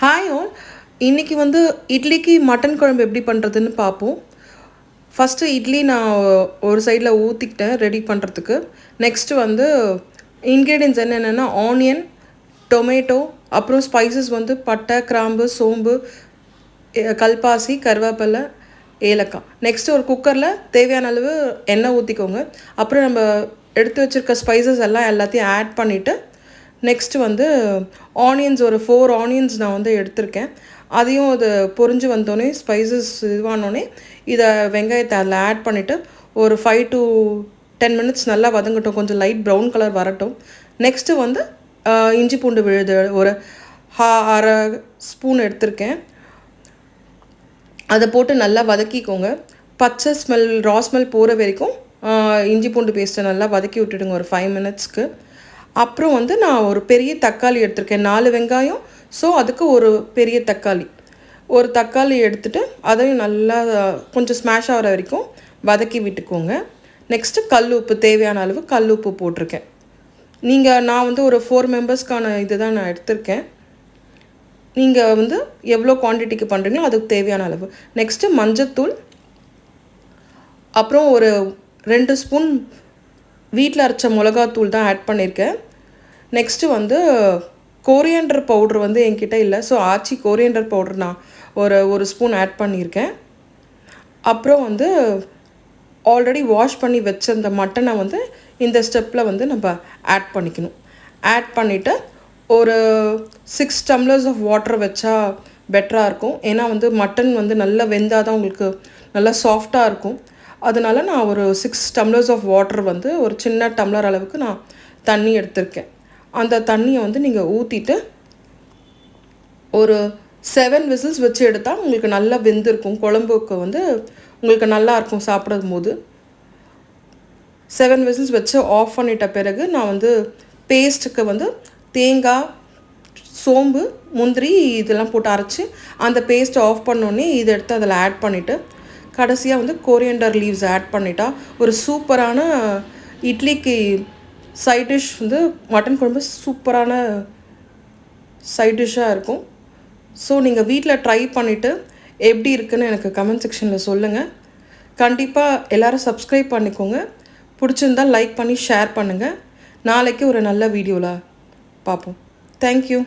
Hi all. இன்றைக்கி வந்து இட்லிக்கு மட்டன் குழம்பு எப்படி பண்ணுறதுன்னு பார்ப்போம். ஃபஸ்ட்டு இட்லி நான் ஒரு சைடில் ஊற்றிக்கிட்டேன் ரெடி பண்ணுறதுக்கு. நெக்ஸ்ட்டு வந்து இன்க்ரீடியன்ஸ் என்னென்னா ஆனியன், டொமேட்டோ, அப்புறம் ஸ்பைசஸ் வந்து பட்டை, கிராம்பு, சோம்பு, கல்பாசி, கருவேப்பிலை, ஏலக்காய். நெக்ஸ்ட்டு ஒரு குக்கரில் தேவையான அளவு எண்ணெய் ஊற்றிக்கோங்க. அப்புறம் நம்ம எடுத்து வச்சுருக்க ஸ்பைசஸ் எல்லாத்தையும் ஆட் பண்ணிவிட்டு நெக்ஸ்ட்டு வந்து ஆனியன்ஸ் ஒரு 4 ஆனியன்ஸ் நான் வந்து எடுத்திருக்கேன். அதையும் அது பொரிஞ்சு வந்தோடனே ஸ்பைசஸ் இதுவானோடனே இதை வெங்காயத்தை அதில் ஆட் பண்ணிவிட்டு ஒரு 5 to 10 மினிட்ஸ் நல்லா வதங்கட்டும், கொஞ்சம் லைட் ப்ரௌன் கலர் வரட்டும். நெக்ஸ்ட்டு வந்து இஞ்சி பூண்டு விழுது ஒரு அரை ஸ்பூன் எடுத்திருக்கேன். அதை போட்டு நல்லா வதக்கிக்கோங்க. பச்சை ஸ்மெல் ரா ஸ்மெல் போகிற வரைக்கும் இஞ்சி பூண்டு பேஸ்ட்டை நல்லா வதக்கி விட்டுடுங்க ஒரு 5 மினிட்ஸ்க்கு. அப்புறம் வந்து நான் ஒரு பெரிய தக்காளி எடுத்திருக்கேன், 4 வெங்காயம். ஸோ அதுக்கு ஒரு பெரிய தக்காளி, ஒரு தக்காளி எடுத்துகிட்டு அதையும் நல்லா கொஞ்சம் ஸ்மாஷ் ஆகிற வரைக்கும் வதக்கி விட்டுக்கோங்க. நெக்ஸ்ட்டு கல் உப்பு, தேவையான அளவு கல் உப்பு போட்டிருக்கேன். நான் வந்து ஒரு 4 மெம்பர்ஸ்க்கான இது தான் நான் எடுத்திருக்கேன். நீங்கள் வந்து எவ்வளோ குவான்டிட்டிக்கு பண்ணுறீங்களோ அதுக்கு தேவையான அளவு. நெக்ஸ்ட்டு மஞ்சத்தூள், அப்புறம் ஒரு 2 ஸ்பூன் வீட்டில் அரைச்ச மிளகாத்தூள் தான் ஆட் பண்ணியிருக்கேன். நெக்ஸ்ட்டு வந்து கோரியண்டர் பவுட்ரு வந்து என்கிட்ட இல்லை, ஸோ ஆச்சி கோரியண்டர் பவுட்ரு நான் ஒரு ஸ்பூன் ஆட் பண்ணியிருக்கேன். அப்புறம் வந்து ஆல்ரெடி வாஷ் பண்ணி வச்சிருந்த மட்டனை வந்து இந்த ஸ்டெப்பில் வந்து நம்ம ஆட் பண்ணிக்கணும். ஆட் பண்ணிவிட்டு ஒரு 6 டம்ளர்ஸ் ஆஃப் வாட்டர் வச்சா பெட்டராக இருக்கும். ஏன்னா வந்து மட்டன் வந்து நல்லா வெந்தால் தான் உங்களுக்கு நல்லா சாஃப்டாக இருக்கும். அதனால் நான் ஒரு 6 டம்ளர்ஸ் ஆஃப் வாட்டர் வந்து ஒரு சின்ன டம்ளர் அளவுக்கு நான் தண்ணி எடுத்திருக்கேன். அந்த தண்ணியை வந்து நீங்கள் ஊற்றிட்டு ஒரு 7 விசில்ஸ் வச்சு எடுத்தால் உங்களுக்கு நல்லா வெந்திருக்கும். குழம்புக்கு வந்து உங்களுக்கு நல்லாயிருக்கும் சாப்பிடும் போது. 7 விசில்ஸ் வச்சு ஆஃப் பண்ணிட்ட பிறகு நான் வந்து பேஸ்ட்டுக்கு வந்து தேங்காய், சோம்பு, முந்திரி இதெல்லாம் போட்டு அரைச்சி அந்த பேஸ்ட்டை ஆஃப் பண்ணோடனே இதை எடுத்து அதில் ஆட் பண்ணிவிட்டு கடைசியாக வந்து கோரியண்டர் லீவ்ஸ் ஆட் பண்ணிட்டா ஒரு சூப்பரான இட்லிக்கு சைட் டிஷ் வந்து மட்டன் குழம்பு சூப்பரான சைட் டிஷ்ஷாக இருக்கும். ஸோ நீங்கள் வீட்டில் ட்ரை பண்ணிவிட்டு எப்படி இருக்குன்னு எனக்கு கமெண்ட் செக்ஷனில் சொல்லுங்கள். கண்டிப்பாக எல்லோரும் சப்ஸ்கிரைப் பண்ணிக்கோங்க. பிடிச்சிருந்தால் லைக் பண்ணி ஷேர் பண்ணுங்கள். நாளைக்கு ஒரு நல்ல வீடியோவில் பார்ப்போம். தேங்க்யூ.